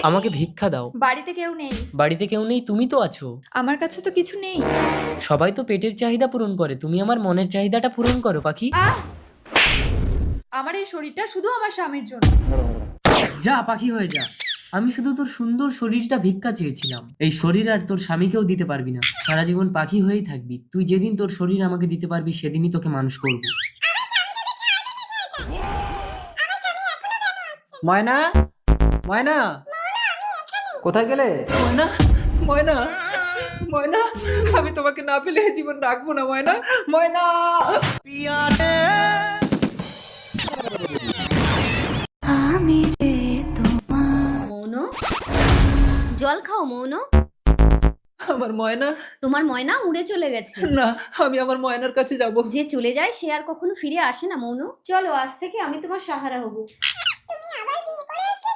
আমাকে ভিক্ষা দাও। বাড়িতে কেউ নেই। বাড়িতে কেউ নেই, তুমি তো আছো। আমার কাছে তো কিছু নেই। সবাই তো পেটের চাহিদা পূরণ করে, তুমি আমার মনের চাহিদাটা পূরণ করো পাখি। আহ! আমার এই শরীরটা শুধু আমার স্বামীর জন্য। যা পাখি হয়ে যা। আমি শুধু তোর সুন্দর শরীরটা ভিক্ষা চেয়েছিলাম। এই শরীর আর তোর স্বামীকেও দিতে পারবি না, সারা জীবন পাখি হয়েই থাকবি। তুই যেদিন তোর শরীর আমাকে দিতে পারবি সেদিনই তোকে মানুষ করব। ময়না, ময়না, কোথায় গেলে? ময়না, ময়না, ময়না, আমি তোমাকে না পেলে জীবন রাখবো না ময়না, ময়না। মৌন, জল খাও মৌন। আমার ময়না। তোমার ময়না উড়ে চলে গেছে। না, আমি আমার ময়নার কাছে যাব। যে চলে যায় সে আর কখনো ফিরে আসে না মৌন। চলো আজ থেকে আমি তোমার সাহারা হব। তুমি আবার বিয়ে করে আসলে?